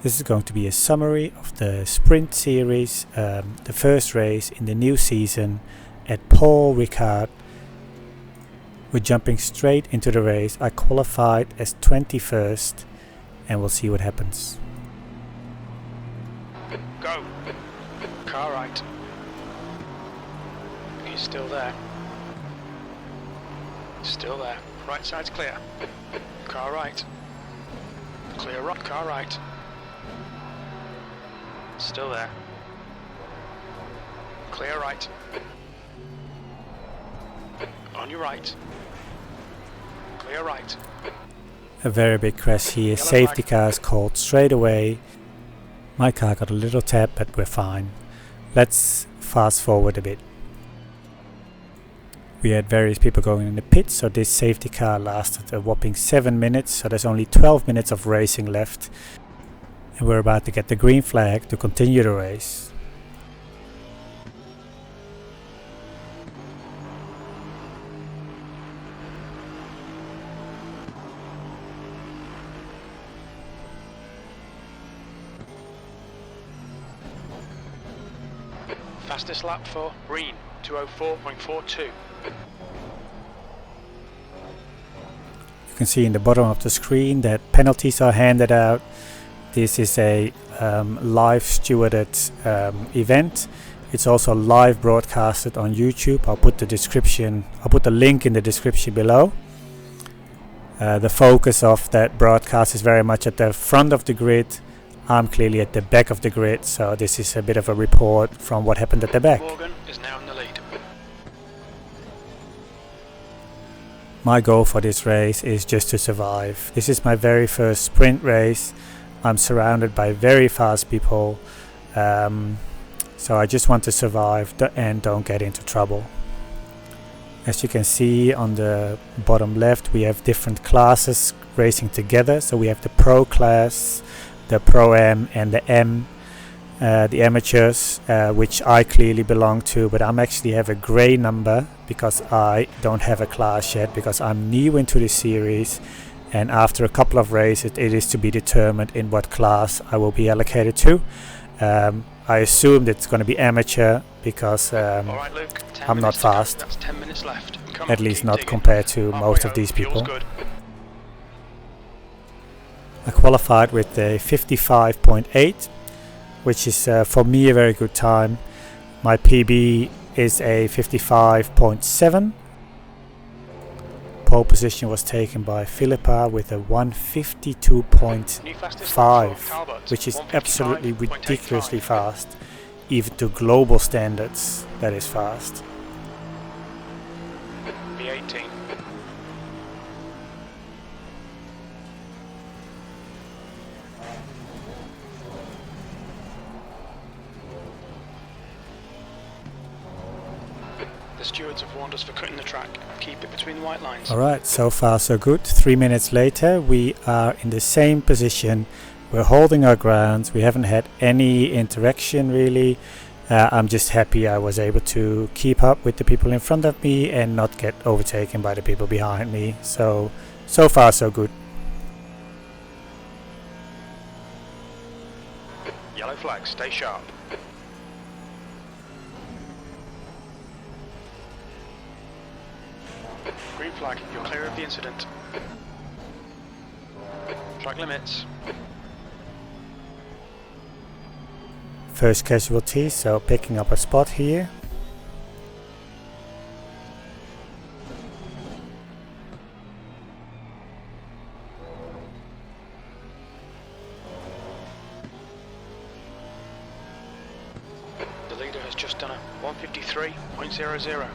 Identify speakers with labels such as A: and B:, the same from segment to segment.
A: This is going to be a summary of the sprint series, the first race in the new season at Paul Ricard. We're jumping straight into the race. I qualified as 21st and we'll see what happens.
B: Go. Car right. He's still there. Still there. Right side's clear. Car right. Clear right. Car right. Still there. Clear right. On your right. Clear right.
A: A very big crash here.
B: Yellow
A: Safety
B: flag.
A: car is called straight away. My car got a little tap, but we're fine. Let's fast forward a bit. We had various people going in the pits, so this safety car lasted a whopping 7 minutes, so there's only 12 minutes of racing left. And we're about to get the green flag to continue the race.
B: Fastest lap for green, 2:04.42.
A: You can see in the bottom of the screen that penalties are handed out. This is a live stewarded event. It's also live broadcasted on YouTube. I'll put the link in the description below. The focus of that broadcast is very much at the front of the grid. I'm clearly at the back of the grid, so this is a bit of a report from what happened at the back.
B: Morgan is now in the lead.
A: My goal for this race is just to survive. This is my very first sprint race. I'm surrounded by very fast people, so I just want to survive and don't get into trouble. As you can see on the bottom left, we have different classes racing together. So we have the Pro class, the Pro-Am and the M, the amateurs, which I clearly belong to, but I'm actually have a grey number because I don't have a class yet, because I'm new into this series, and after a couple of races it is to be determined in what class I will be allocated to. I assumed it's going to be amateur because
B: All right, Luke, 10
A: I'm not
B: minutes to go.
A: fast,
B: That's 10 minutes left. Come
A: at
B: on,
A: least
B: keep
A: not
B: digging.
A: compared to
B: Halfway
A: most of
B: home,
A: these
B: fuel's
A: people.
B: good.
A: I qualified with a 55.8, which is for me a very good time. My PB is a 55.7. Pole position was taken by Philippa with a 152.5, which is absolutely ridiculously fast. Even to global standards, that is fast.
B: B18. The stewards have warned us for cutting the track. Keep it between the white lines.
A: Alright, so far so good. 3 minutes later, we are in the same position. We're holding our ground. We haven't had any interaction really. I'm just happy I was able to keep up with the people in front of me and not get overtaken by the people behind me. So far so good.
B: Yellow flag, stay sharp. Green flag, you're clear of the incident. Track limits.
A: First casualty, so picking up a spot here.
B: The leader has just done a 153.00.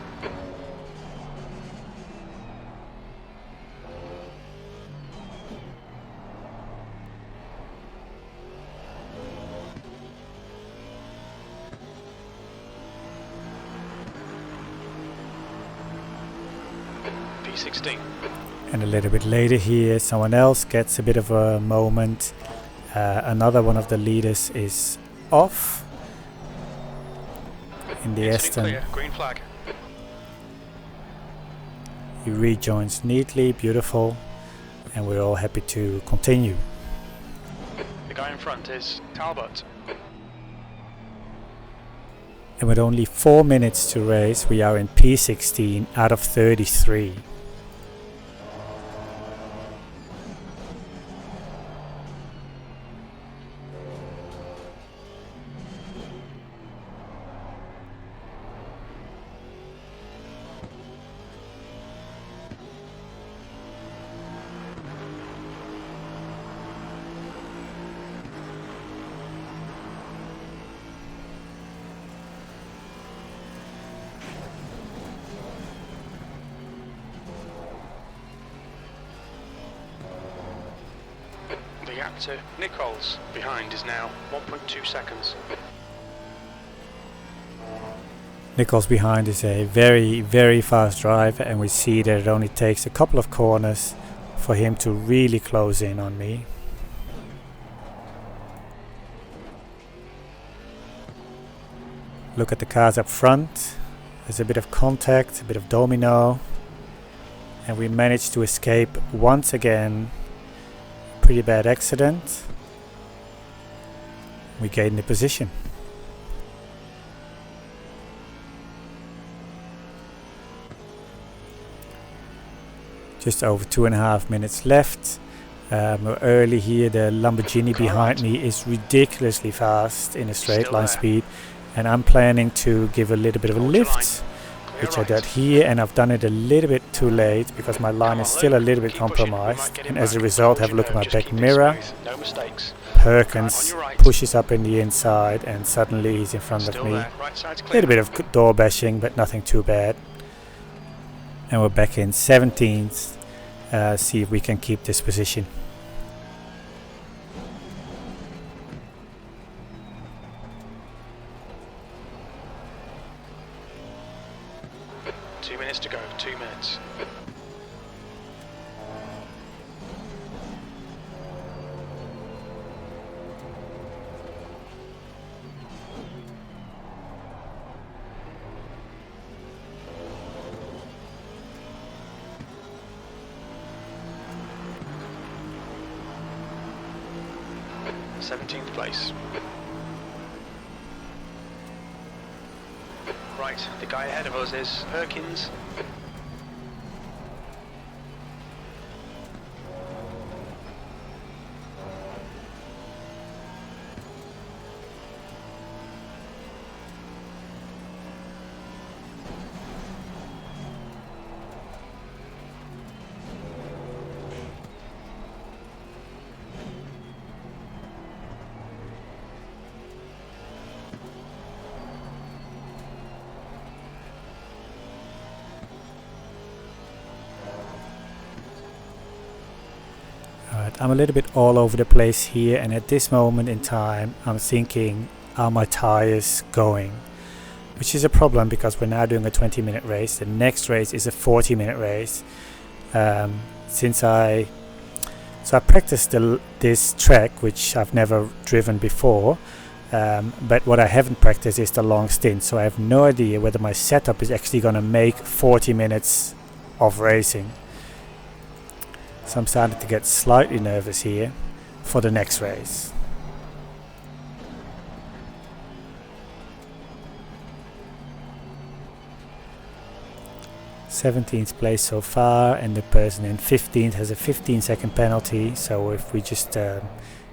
B: P16.
A: And a little bit later here, someone else gets a bit of a moment. Another one of the leaders is off in the
B: Incident
A: Aston.
B: clear, green flag.
A: He rejoins neatly, beautiful, and we're all happy to continue.
B: The guy in front is Talbot.
A: And with only 4 minutes to race, we are in P16 out of 33.
B: The gap to Nichols behind is now 1.2 seconds.
A: Nichols behind is a very, very fast driver, and we see that it only takes a couple of corners for him to really close in on me. Look at the cars up front. There's a bit of contact, a bit of domino, and we managed to escape once again. Pretty bad accident. We gained the position. Just over 2.5 minutes left. We're early here. The Lamborghini behind me is ridiculously fast in a straight line speed, and I'm planning to give a little bit of a lift, which I did here, and I've done it a little bit too late because my line is still a little bit compromised, and as a result have a look at my back mirror. Perkins pushes up in the inside and suddenly he's in front of me. A little bit of door bashing, but nothing too bad. And we're back in 17th. See if we can keep this position.
B: Two minutes to go, 2 minutes. Seventeenth place. Right, the guy ahead of us is Perkins.
A: I'm a little bit all over the place here, and at this moment in time I'm thinking, are my tires going? Which is a problem because we're now doing a 20-minute race. The next race is a 40-minute race. So I practiced this track, which I've never driven before, but what I haven't practiced is the long stint, so I have no idea whether my setup is actually going to make 40 minutes of racing. So I'm starting to get slightly nervous here for the next race. 17th place so far, and the person in 15th has a 15-second penalty. So if we just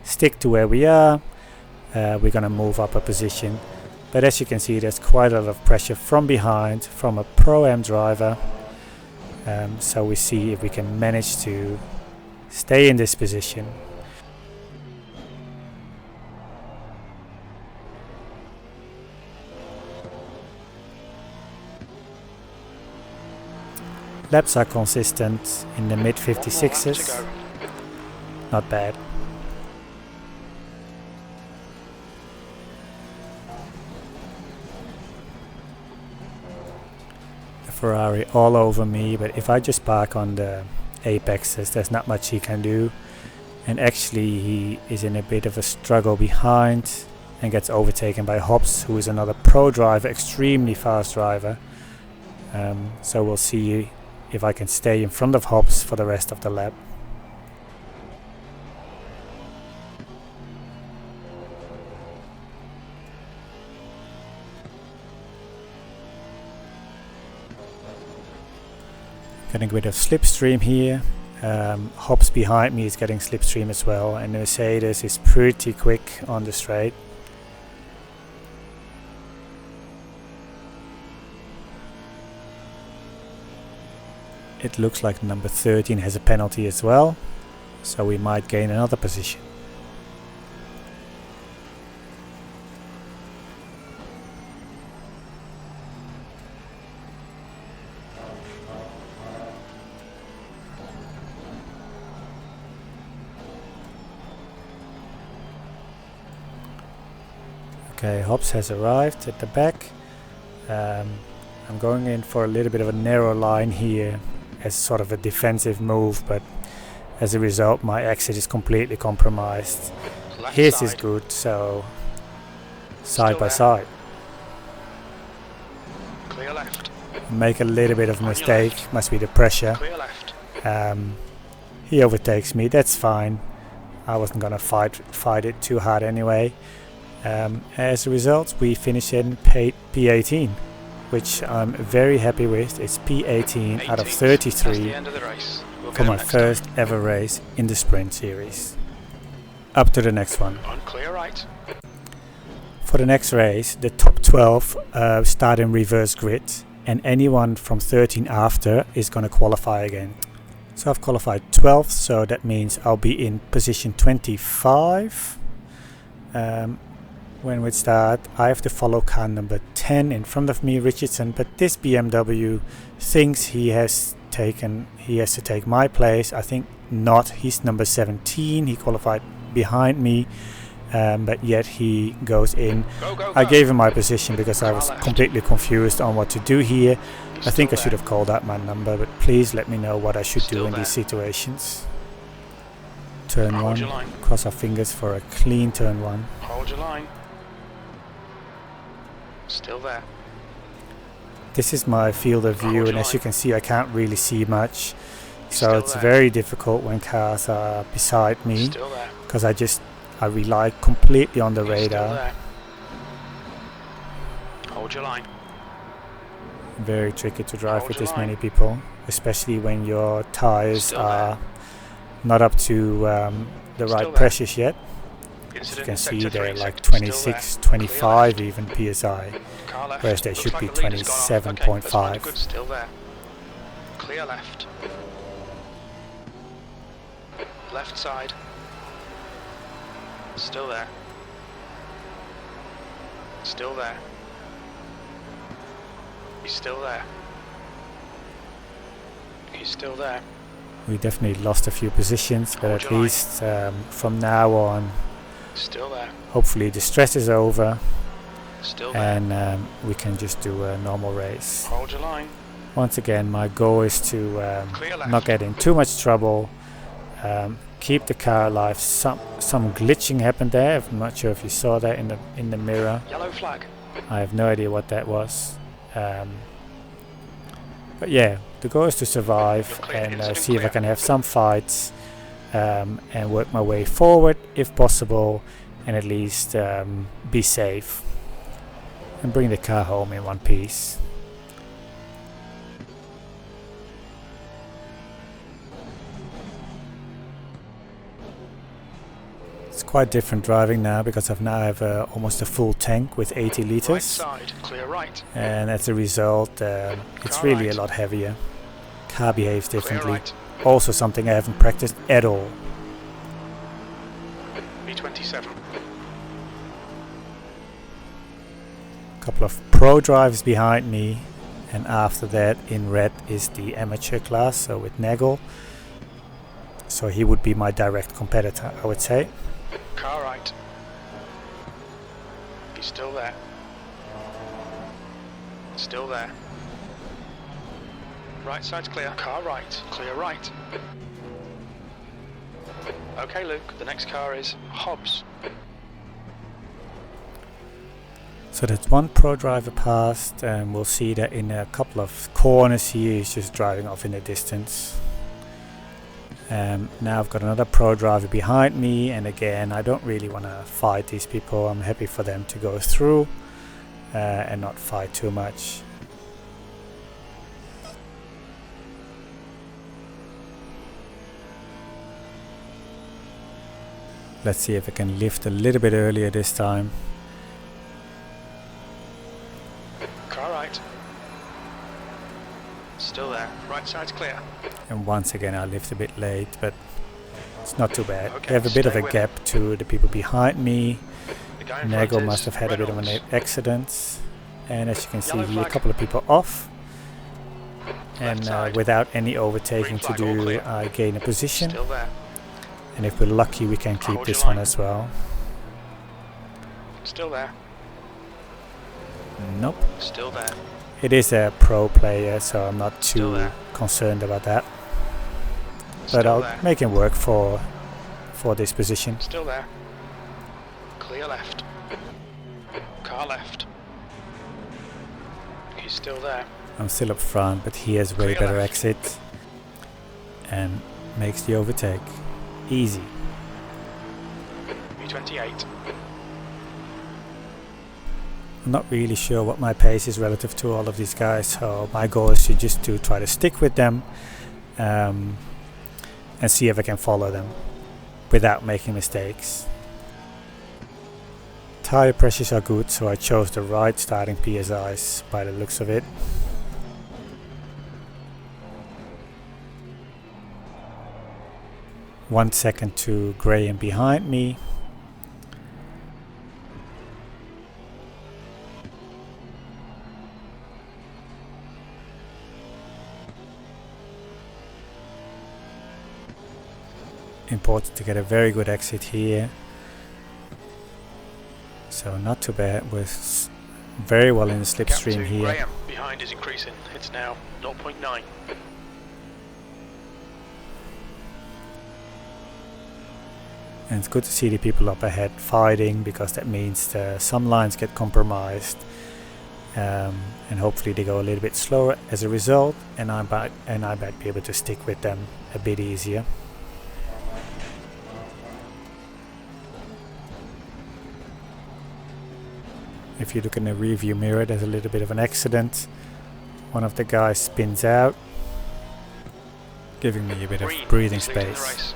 A: stick to where we are, we're going to move up a position. But as you can see, there's quite a lot of pressure from behind from a Pro-Am driver. So we see if we can manage to stay in this position. Laps are consistent in the mid 56s. Not bad. The Ferrari all over me, but if I just park on the apexes, there's not much he can do. And actually he is in a bit of a struggle behind and gets overtaken by Hobbs, who is another pro driver, extremely fast driver. So we'll see if I can stay in front of Hobbs for the rest of the lap. Getting rid of slipstream here. Hobbs behind me is getting slipstream as well, and the Mercedes is pretty quick on the straight. It looks like number 13 has a penalty as well, so we might gain another position. Okay, Hobbs has arrived at the back. I'm going in for a little bit of a narrow line here as sort of a defensive move, but as a result my exit is completely compromised. His is good, so side by side.
B: Clear left.
A: Make a little bit of a mistake, must be the pressure.
B: Clear left.
A: He overtakes me, that's fine. I wasn't gonna fight it too hard anyway. As a result we finish in P18, which I'm very happy with. It's P18 out of 33 for my first ever race in the sprint series. Up to the next one.
B: On clear right.
A: For the next race, the top 12 start in reverse grid, and anyone from 13 after is going to qualify again. So I've qualified 12th, so that means I'll be in position 25. When we start, I have to follow car number 10 in front of me, Richardson, but this BMW thinks he has to take my place. I think not. He's number 17. He qualified behind me, but yet he goes in.
B: Go.
A: I gave him my position because I was completely confused on what to do here. I think I should have called out my number, but please let me know what I should do in these situations. Turn 1. Cross our fingers for a clean turn 1.
B: Hold your line. Still there.
A: This is my field of view, and as you can see I can't really see much, so
B: Still
A: it's
B: there.
A: very difficult when cars are beside me,
B: Still there.
A: because I rely completely on the
B: Still
A: radar.
B: there. Hold your line.
A: Very tricky to drive
B: Hold
A: with
B: your
A: this
B: line.
A: many people, especially when your tires
B: Still
A: are not up to the
B: Still
A: right
B: there.
A: pressures yet. You
B: Incident
A: can
B: in
A: see
B: sector
A: they're
B: 3
A: like
B: sector.
A: 26,
B: Still there.
A: 25
B: Clear
A: even PSI,
B: Car left.
A: whereas they
B: Looks
A: should
B: like
A: be
B: the leader's gone off. Okay, that's fine,
A: 27.5.
B: good. Still there. Clear left. Left side. Still there. Still there. He's still there. He's still there.
A: We definitely lost a few positions, but
B: Hold
A: at
B: your line.
A: least from now on,
B: Still there.
A: hopefully the stress is over
B: Still there.
A: and we can just do a normal race.
B: Hold your line.
A: Once again, my goal is to
B: Clear left.
A: not get in too much trouble, keep the car alive. Some glitching happened there. I'm not sure if you saw that in the mirror.
B: Yellow flag.
A: I have no idea what that was. But yeah, the goal is to survive
B: You're clear.
A: and
B: Incident
A: see if I
B: clear.
A: can have some fights and work my way forward if possible, and at least be safe and bring the car home in one piece. It's quite different driving now because I now have almost a full tank with 80
B: Right
A: liters.
B: side. Clear right.
A: And as a result it's
B: Car
A: really
B: right.
A: a lot heavier. Car behaves
B: Clear
A: differently.
B: right.
A: Also something I haven't practiced at all.
B: B27.
A: Couple of pro drivers behind me, and after that in red is the amateur class, so with Nagel. So he would be my direct competitor, I would say.
B: Car right. He's still there. Still there. Right side's clear. Car right. Clear right. Okay, Luke. The next car is Hobbs.
A: So that's one pro driver passed, and we'll see that in a couple of corners here he's just driving off in the distance. Now I've got another pro driver behind me, and again I don't really want to fight these people. I'm happy for them to go through and not fight too much. Let's see if I can lift a little bit earlier this time.
B: Car right. Still there. Right side's clear.
A: And once again I lift a bit late, but it's not too bad.
B: Okay,
A: I have a bit of
B: stay
A: a
B: with
A: gap to the people behind me.
B: The guy in front
A: Nego
B: is
A: must have had a bit of an
B: Reynolds.
A: accident. And as you can see
B: Yellow
A: here, a
B: flag.
A: couple of people off.
B: Left
A: And
B: side.
A: without any overtaking
B: Green
A: to
B: flag, all
A: do,
B: clear.
A: I gain a position.
B: Still there.
A: And if we're lucky, we can keep
B: Hold
A: this
B: your
A: one
B: line.
A: as well.
B: Still there.
A: Nope.
B: Still there.
A: It is a pro player, so I'm not
B: Still
A: too
B: there.
A: concerned about that. But
B: Still
A: I'll
B: there.
A: make him work for this position.
B: Still there. Clear left. Car left. He's still there.
A: I'm still up front, but he has way
B: Clear
A: better
B: left.
A: exit and makes the overtake easy.
B: B28.
A: I'm not really sure what my pace is relative to all of these guys, so my goal is just to try to stick with them and see if I can follow them without making mistakes. Tire pressures are good, so I chose the right starting PSIs by the looks of it. One second to Graham behind me. Important to get a very good exit here. So not too bad, with very well in the
B: Gap
A: slipstream
B: to
A: here.
B: Graham behind is increasing. It's now 0.9.
A: And it's good to see the people up ahead fighting, because that means some lines get compromised, and hopefully they go a little bit slower as a result, and I might be able to stick with them a bit easier. If you look in the rearview mirror, there's a little bit of an accident. One of the guys spins out, giving me a bit of
B: Green
A: breathing
B: is leading the
A: space.
B: race.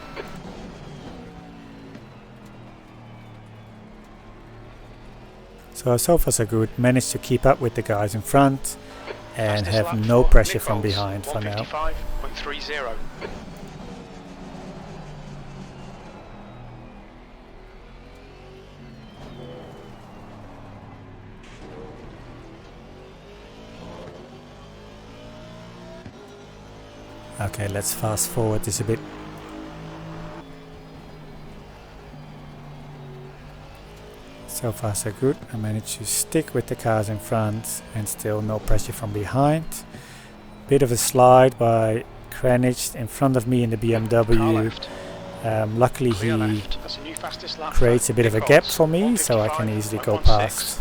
A: So far so good. Managed to keep up with the guys in front and
B: Fastest lap
A: have no
B: for
A: pressure
B: Nick
A: from
B: Rolls,
A: behind for now.
B: 155.30.
A: Okay, let's fast forward this a bit. So far so good. I managed to stick with the cars in front and still no pressure from behind. Bit of a slide by Kranich in front of me in the
B: Car
A: BMW.
B: left.
A: Luckily
B: Clear
A: he
B: left. That's a new fastest lap
A: creates
B: for
A: a bit of a
B: Nick
A: gap
B: Rolls,
A: for me, so I can easily go
B: 155.16.
A: past.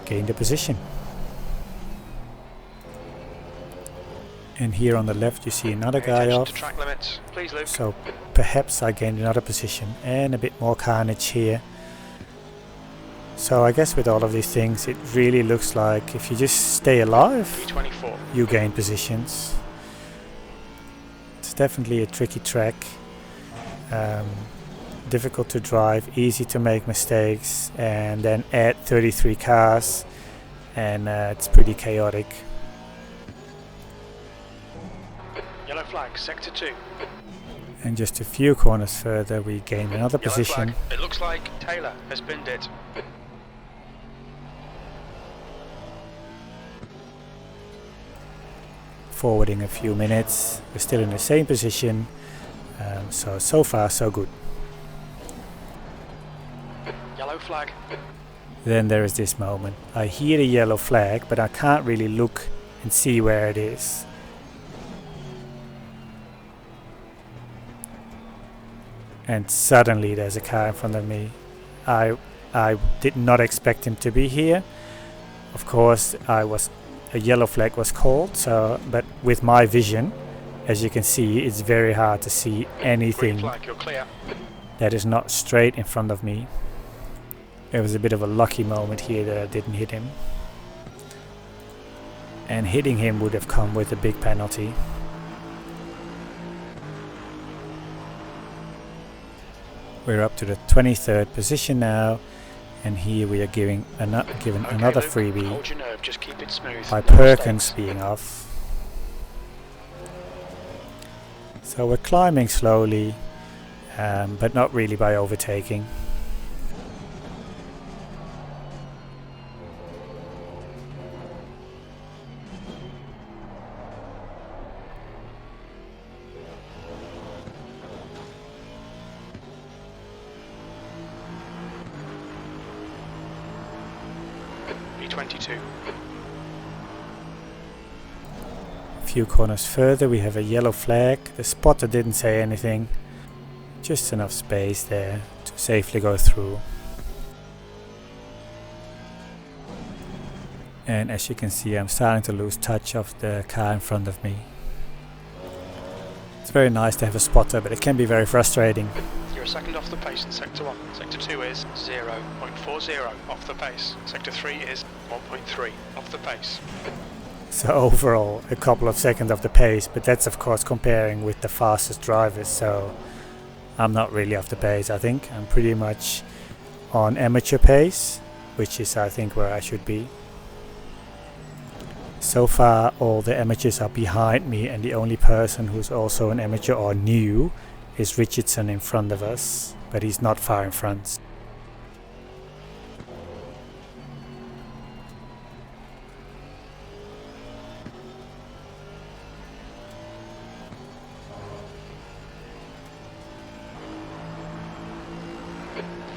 A: Gain the position. And here on the left you see another
B: Pay
A: guy
B: attention
A: off.
B: to track limits, please, Luke.
A: So perhaps I gained another position and a bit more carnage here. So I guess with all of these things it really looks like if you just stay alive,
B: B24.
A: you gain positions. It's definitely a tricky track. Difficult to drive, easy to make mistakes, and then add 33 cars and it's pretty chaotic.
B: Yellow flag, sector 2.
A: And just a few corners further we gain another
B: Yellow
A: position.
B: flag. It looks like Taylor has binned it.
A: Forwarding a few minutes, we're still in the same position, so far so good.
B: Yellow flag.
A: Then there is this moment. I hear the yellow flag, but I can't really look and see where it is. And suddenly there's a car in front of me. I did not expect him to be here. Of course, a yellow flag was called, but with my vision, as you can see, it's very hard to see
B: Green
A: anything
B: flag, you're clear.
A: that is not straight in front of me. It was a bit of a lucky moment here that I didn't hit him. And hitting him would have come with a big penalty. We're up to the 23rd position now, and here we are given another
B: Luke,
A: freebie
B: hold your nerve, just keep it smooth.
A: by
B: No
A: Perkins
B: mistakes.
A: being off. So we're climbing slowly, but not really by overtaking.
B: B22.
A: A few corners further we have a yellow flag. The spotter didn't say anything. Just enough space there to safely go through. And as you can see, I'm starting to lose touch of the car in front of me. It's very nice to have a spotter, but it can be very frustrating.
B: You're a second off the pace in Sector 1. Sector 2 is 0.40 off the pace. Sector 3 is 1.3 off the pace.
A: So overall, a couple of seconds off the pace, but that's of course comparing with the fastest drivers, so I'm not really off the pace. I think I'm pretty much on amateur pace, which is I think where I should be. So far all the amateurs are behind me, and the only person who's also an amateur or new is Richardson in front of us, but he's not far in front.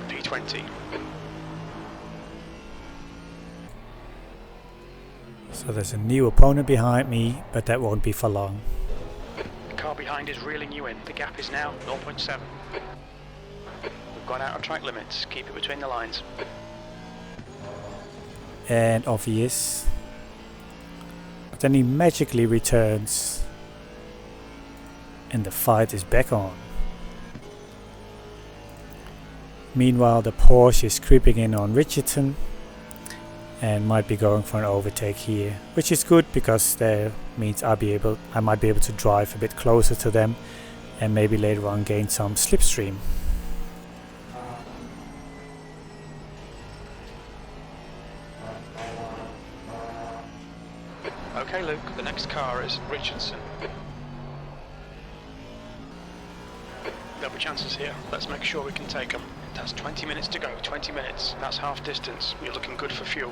B: P20.
A: So there's a new opponent behind me, but that won't be for long.
B: The car behind is reeling you in. The gap is now 0.7. We've gone out of track limits. Keep it between the lines.
A: And obvious. But then he magically returns, and the fight is back on. Meanwhile, the Porsche is creeping in on Richardson and might be going for an overtake here, which is good because that means I might be able to drive a bit closer to them and maybe later on gain some slipstream.
B: Okay, Luke, the next car is Richardson. There'll be chances here. Let's make sure we can take them. That's 20 minutes to go. 20 minutes. That's half distance. You're looking good for fuel.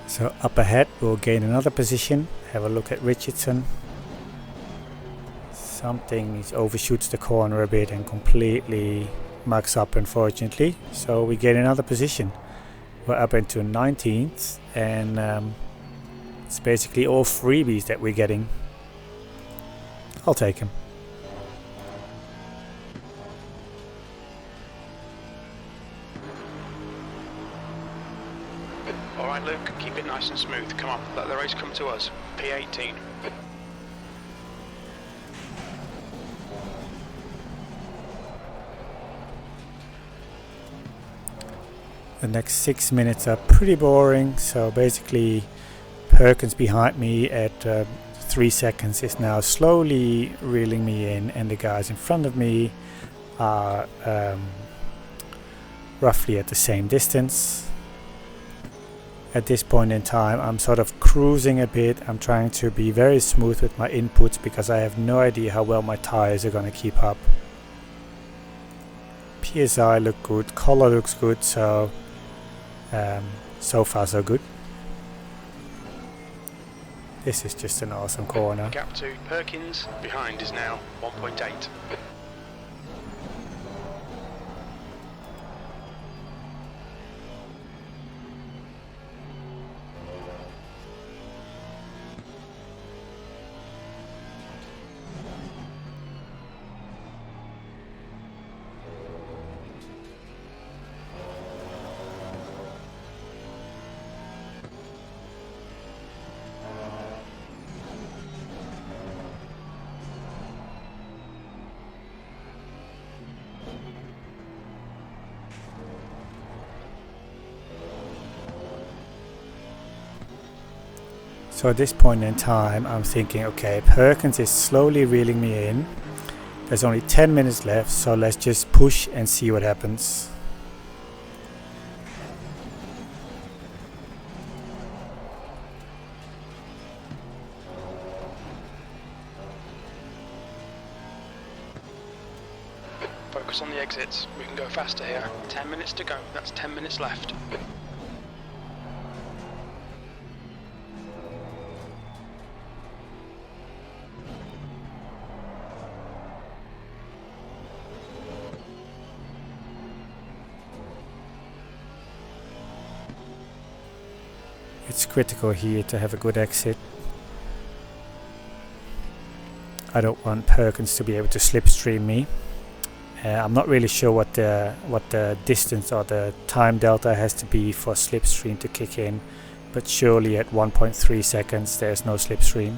A: So up ahead we'll gain another position. Have a look at Richardson. Something overshoots the corner a bit and completely mucks up, unfortunately. So we gain another position. We're up into 19th, and it's basically all freebies that we're getting. I'll take him.
B: Alright, Luke, keep it nice and smooth. Come on, let the race come to us. P18.
A: The next 6 minutes are pretty boring, so basically Perkins behind me at 3 seconds is now slowly reeling me in, and the guys in front of me are roughly at the same distance. At this point in time I'm sort of cruising a bit. I'm trying to be very smooth with my inputs because I have no idea how well my tires are going to keep up. PSI look good, color looks good, so so far so good. This is just an awesome corner.
B: Gap to Perkins. Behind is now 1.8.
A: So at this point in time I'm thinking, okay, Perkins is slowly reeling me in. There's only 10 minutes left, so let's just push and see what happens.
B: Focus on the exits. We can go faster here. 10 minutes to go. That's 10 minutes left.
A: It's critical here to have a good exit. I don't want Perkins to be able to slipstream me. I'm not really sure what the distance or the time delta has to be for slipstream to kick in, but surely at 1.3 seconds there's no slipstream.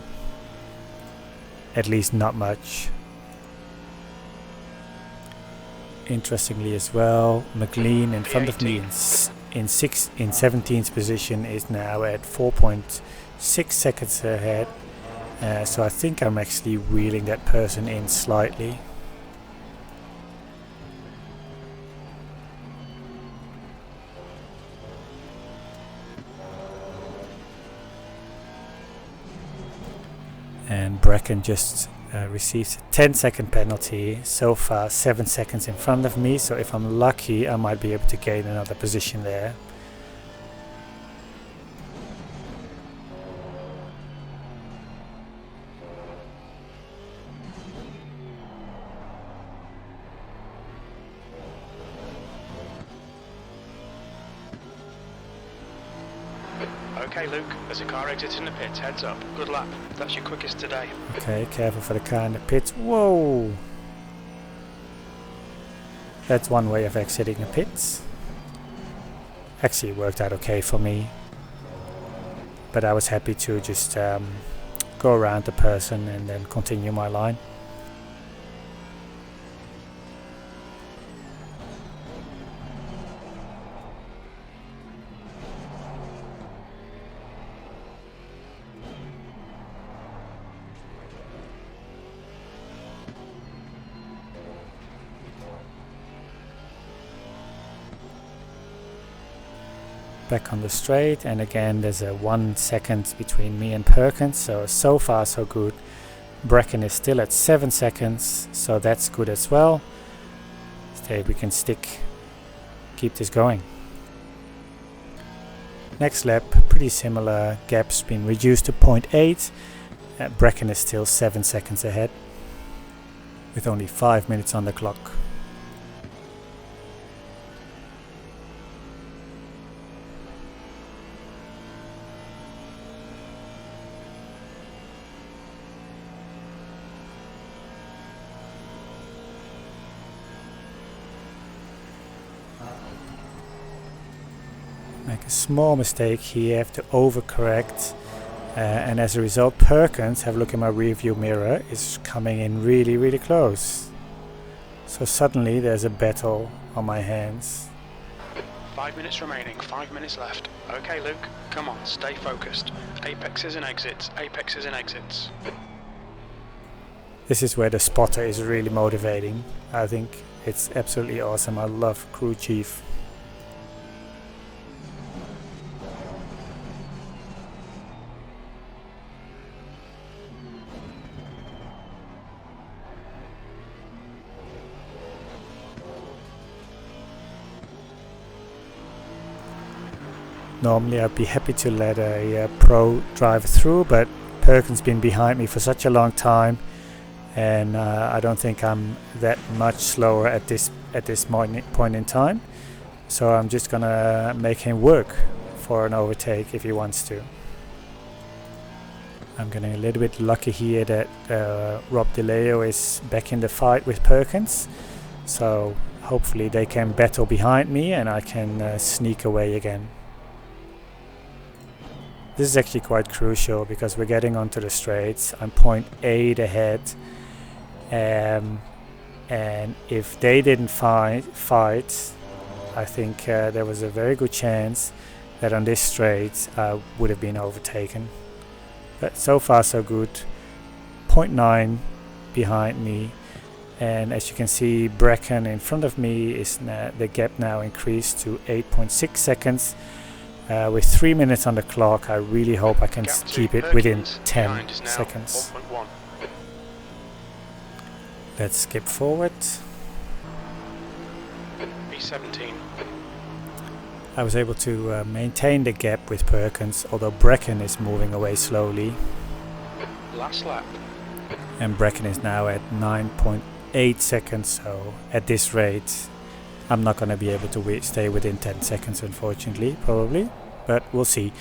A: At least not much. Interestingly as well, McLean in front of me in 17th position is now at 4.6 seconds ahead. So I think I'm actually wheeling that person in slightly. And Bracken just received a 10-second penalty. So far 7 seconds in front of me, so if I'm lucky I might be able to gain another position there.
B: Okay, Luke, there's a car exiting the pits. Heads up. Good lap. That's your quickest today.
A: Okay, careful for the car in the pits. Whoa! That's one way of exiting the pits. Actually, it worked out okay for me. But I was happy to just go around the person and then continue my line. Back on the straight, and again there's a 1 second between me and Perkins, so far so good. Bracken is still at 7 seconds, so that's good as well. So we can keep this going. Next lap, pretty similar, gap's been reduced to 0.8. Bracken is still 7 seconds ahead with only 5 minutes on the clock. Make a small mistake here, have to overcorrect, and as a result Perkins, have a look in my rear view mirror, is coming in really close. So suddenly there's a battle on my hands.
B: 5 minutes remaining, 5 minutes left. Okay, Luke, come on, stay focused. Apexes and exits, apexes and exits.
A: This is where the spotter is really motivating. I think it's absolutely awesome. I love crew chief. Normally I'd be happy to let a pro driver through, but Perkins been behind me for such a long time, and I don't think I'm that much slower at this point in time. So I'm just gonna make him work for an overtake if he wants to. I'm getting a little bit lucky here that Rob DeLeo is back in the fight with Perkins, so hopefully they can battle behind me and I can sneak away again. This is actually quite crucial because we're getting onto the straights. I'm 0.8 ahead, and if they didn't fight, I think there was a very good chance that on this straight I would have been overtaken. But so far so good. 0.9 behind me, and as you can see, Bracken in front of me is the gap now increased to 8.6 seconds. With 3 minutes on the clock, I really hope I can keep it within 10 seconds.
B: 1.1.
A: Let's skip forward.
B: P17.
A: I was able to maintain the gap with Perkins, although Bracken is moving away slowly.
B: Last lap.
A: And Bracken is now at 9.8 seconds, so at this rate I'm not going to be able to stay within 10 seconds, unfortunately, probably, but we'll see.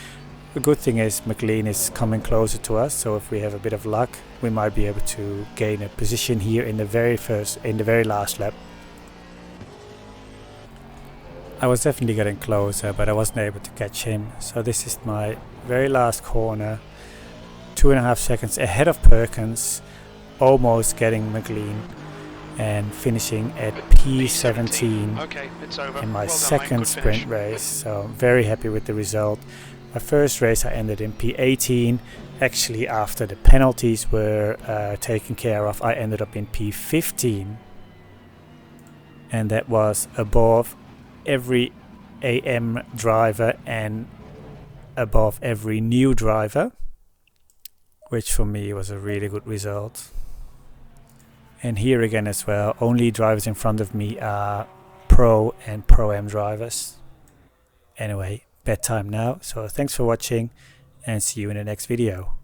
A: The good thing is McLean is coming closer to us, so if we have a bit of luck we might be able to gain a position here in the very last lap. I was definitely getting closer, but I wasn't able to catch him, so this is my very last corner, 2.5 seconds ahead of Perkins, almost getting McLean, and finishing at P17
B: Okay, it's over.
A: in my
B: Well done,
A: second
B: mate. Good
A: sprint
B: finish.
A: race, so I'm very happy with the result. My first race I ended in P18. Actually, after the penalties were taken care of, I ended up in P15, and that was above every AM driver and above every new driver, which for me was a really good result. And here again as well, only drivers in front of me are Pro and Pro-Am drivers. Anyway, bedtime now, so thanks for watching and see you in the next video.